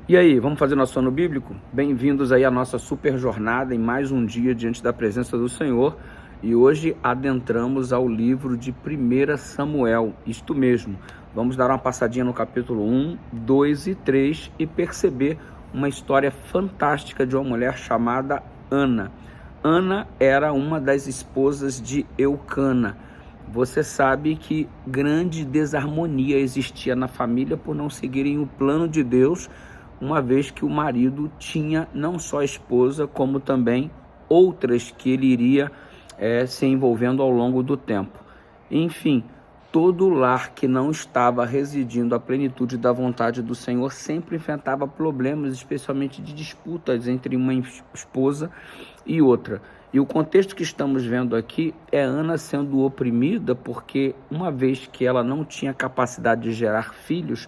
E aí, vamos fazer nosso ano bíblico? Bem-vindos aí à nossa super jornada em mais um dia diante da presença do Senhor. E hoje adentramos ao livro de 1 Samuel, isto mesmo. Vamos dar uma passadinha no capítulo 1, 2 e 3 e perceber uma história fantástica de uma mulher chamada Ana. Ana era uma das esposas de Eucana. Você sabe que grande desarmonia existia na família por não seguirem o plano de Deus, uma vez que o marido tinha não só a esposa, como também outras que ele iria se envolvendo ao longo do tempo. Enfim, todo lar que não estava residindo à plenitude da vontade do Senhor sempre enfrentava problemas, especialmente de disputas entre uma esposa e outra. E o contexto que estamos vendo aqui é Ana sendo oprimida porque, uma vez que ela não tinha capacidade de gerar filhos,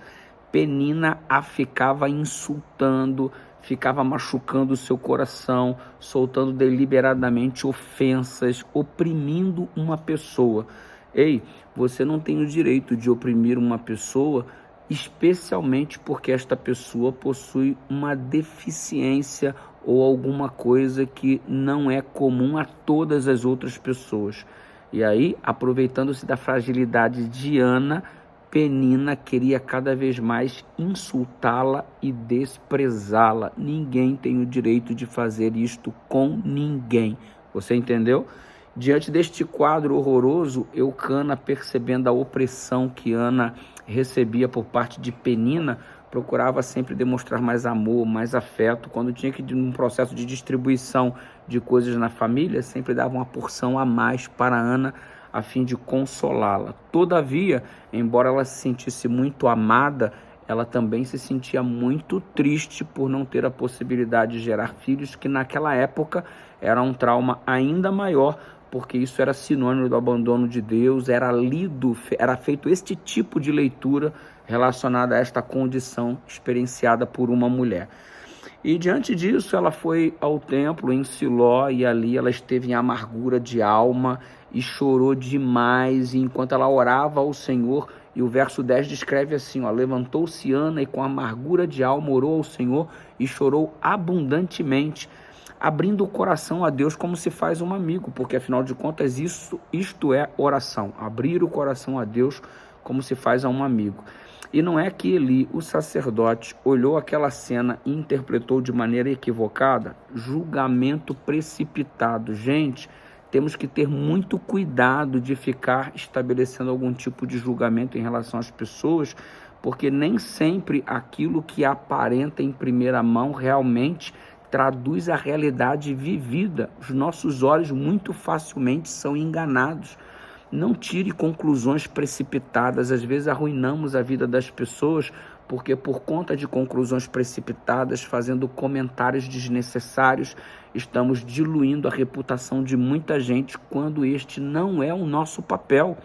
Penina a ficava insultando, ficava machucando o seu coração, soltando deliberadamente ofensas, oprimindo uma pessoa. Ei, você não tem o direito de oprimir uma pessoa, especialmente porque esta pessoa possui uma deficiência ou alguma coisa que não é comum a todas as outras pessoas. E aí, aproveitando-se da fragilidade de Ana, Penina queria cada vez mais insultá-la e desprezá-la. Ninguém tem o direito de fazer isto com ninguém. Você entendeu? Diante deste quadro horroroso, Eucana, percebendo a opressão que Ana recebia por parte de Penina, procurava sempre demonstrar mais amor, mais afeto. Quando tinha que ir num processo de distribuição de coisas na família, sempre dava uma porção a mais para Ana, a fim de consolá-la. Todavia, embora ela se sentisse muito amada, ela também se sentia muito triste por não ter a possibilidade de gerar filhos, que naquela época era um trauma ainda maior, porque isso era sinônimo do abandono de Deus, era feito este tipo de leitura relacionada a esta condição experienciada por uma mulher. E diante disso, ela foi ao templo em Siló e ali ela esteve em amargura de alma e chorou demais. E enquanto ela orava ao Senhor, e o verso 10 descreve assim, levantou-se Ana e com amargura de alma orou ao Senhor e chorou abundantemente, abrindo o coração a Deus como se faz um amigo, porque afinal de contas isto é oração, abrir o coração a Deus como se faz a um amigo. E não é que Eli, o sacerdote, olhou aquela cena e interpretou de maneira equivocada? Julgamento precipitado. Gente, temos que ter muito cuidado de ficar estabelecendo algum tipo de julgamento em relação às pessoas, porque nem sempre aquilo que aparenta em primeira mão realmente traduz a realidade vivida. Os nossos olhos muito facilmente são enganados. Não tire conclusões precipitadas. Às vezes arruinamos a vida das pessoas porque, por conta de conclusões precipitadas, fazendo comentários desnecessários, estamos diluindo a reputação de muita gente quando este não é o nosso papel.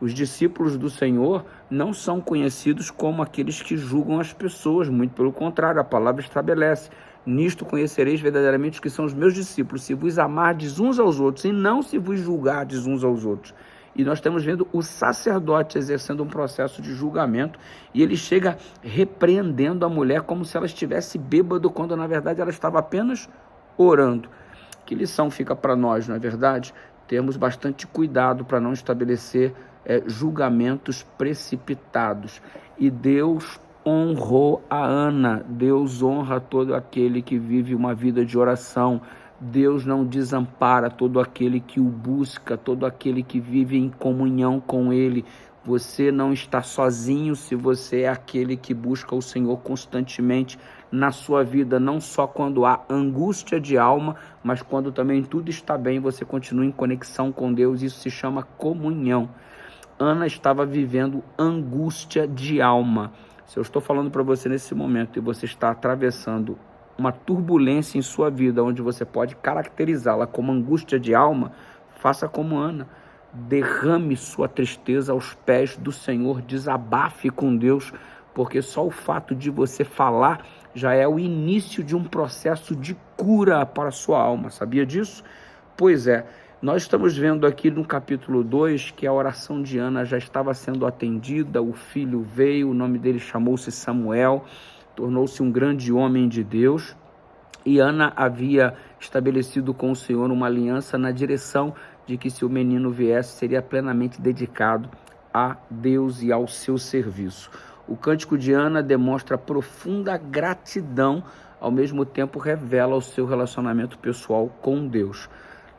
Os discípulos do Senhor não são conhecidos como aqueles que julgam as pessoas, muito pelo contrário, a palavra estabelece: nisto conhecereis verdadeiramente os que são os meus discípulos, se vos amardes uns aos outros e não se vos julgardes uns aos outros. E nós estamos vendo o sacerdote exercendo um processo de julgamento e ele chega repreendendo a mulher como se ela estivesse bêbada, quando na verdade ela estava apenas orando. Que lição fica para nós, não é verdade? Termos bastante cuidado para não estabelecer julgamentos precipitados. E Deus honrou a Ana. Deus honra todo aquele que vive uma vida de oração. Deus não desampara todo aquele que o busca, todo aquele que vive em comunhão com Ele. Você não está sozinho se você é aquele que busca o Senhor constantemente na sua vida, não só quando há angústia de alma, mas quando também tudo está bem, você continua em conexão com Deus. Isso se chama comunhão. Ana estava vivendo angústia de alma. Se eu estou falando para você nesse momento e você está atravessando uma turbulência em sua vida, onde você pode caracterizá-la como angústia de alma, faça como Ana. Derrame sua tristeza aos pés do Senhor, desabafe com Deus, porque só o fato de você falar já é o início de um processo de cura para a sua alma. Sabia disso? Pois é. Nós estamos vendo aqui no capítulo 2 que a oração de Ana já estava sendo atendida, o filho veio, o nome dele chamou-se Samuel. tornou-se um grande homem de Deus, e Ana havia estabelecido com o Senhor uma aliança na direção de que, se o menino viesse, seria plenamente dedicado a Deus e ao seu serviço. O cântico de Ana demonstra profunda gratidão, ao mesmo tempo revela o seu relacionamento pessoal com Deus.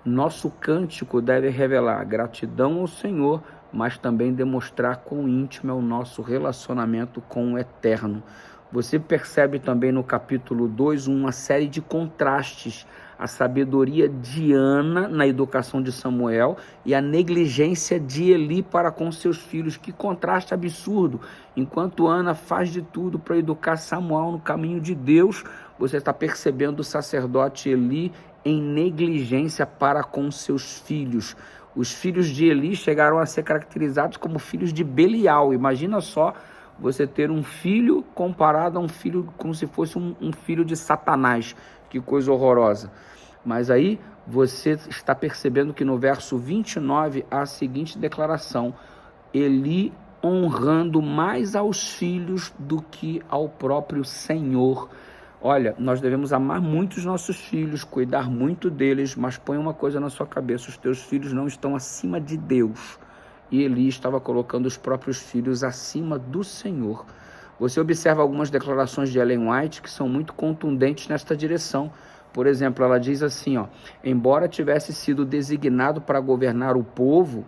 Nosso cântico deve revelar gratidão ao Senhor, mas também demonstrar quão íntimo é o nosso relacionamento com o Eterno. Você percebe também no capítulo 2 uma série de contrastes: a sabedoria de Ana na educação de Samuel e a negligência de Eli para com seus filhos. Que contraste absurdo! Enquanto Ana faz de tudo para educar Samuel no caminho de Deus, você está percebendo o sacerdote Eli em negligência para com seus filhos. Os filhos de Eli chegaram a ser caracterizados como filhos de Belial. Imagina só você ter um filho comparado a um filho como se fosse um filho de Satanás. Que coisa horrorosa. Mas aí você está percebendo que no verso 29 há a seguinte declaração: Eli honrando mais aos filhos do que ao próprio Senhor. Olha, nós devemos amar muito os nossos filhos, cuidar muito deles, mas põe uma coisa na sua cabeça: os teus filhos não estão acima de Deus. E Eli estava colocando os próprios filhos acima do Senhor. Você observa algumas declarações de Ellen White que são muito contundentes nesta direção. Por exemplo, ela diz assim, embora tivesse sido designado para governar o povo,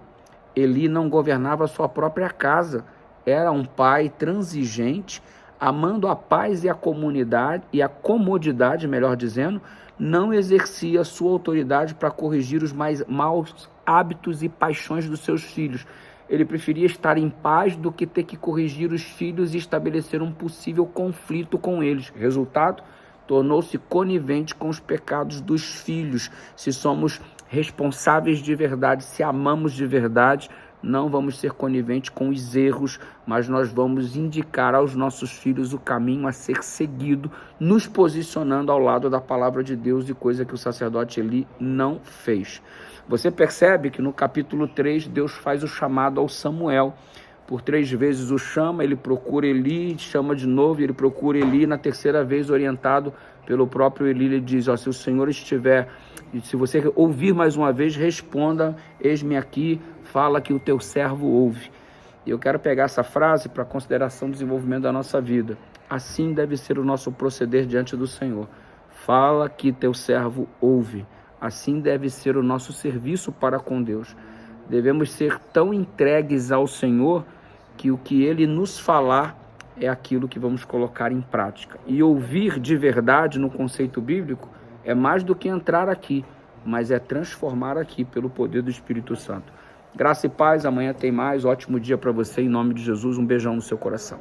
Eli não governava a sua própria casa. Era um pai transigente, amando a paz e a comunidade, e a comodidade, melhor dizendo, não exercia sua autoridade para corrigir os mais maus hábitos e paixões dos seus filhos. Ele preferia estar em paz do que ter que corrigir os filhos e estabelecer um possível conflito com eles. Resultado, tornou-se conivente com os pecados dos filhos. Se somos responsáveis de verdade, se amamos de verdade, não vamos ser coniventes com os erros, mas nós vamos indicar aos nossos filhos o caminho a ser seguido, nos posicionando ao lado da palavra de Deus, e coisa que o sacerdote Eli não fez. Você percebe que no capítulo 3, Deus faz o chamado ao Samuel. Por 3 vezes o chama, ele procura Eli, chama de novo, ele procura Eli. Na terceira vez, orientado pelo próprio Eli, ele diz, se o Senhor estiver, se você ouvir mais uma vez, responda, eis-me aqui, fala que o teu servo ouve. E eu quero pegar essa frase para consideração do desenvolvimento da nossa vida. Assim deve ser o nosso proceder diante do Senhor. Fala que teu servo ouve. Assim deve ser o nosso serviço para com Deus. Devemos ser tão entregues ao Senhor que o que Ele nos falar é aquilo que vamos colocar em prática. E ouvir de verdade, no conceito bíblico, é mais do que entrar aqui, mas é transformar aqui pelo poder do Espírito Santo. Graça e paz, amanhã tem mais. Ótimo dia para você, em nome de Jesus. Um beijão no seu coração.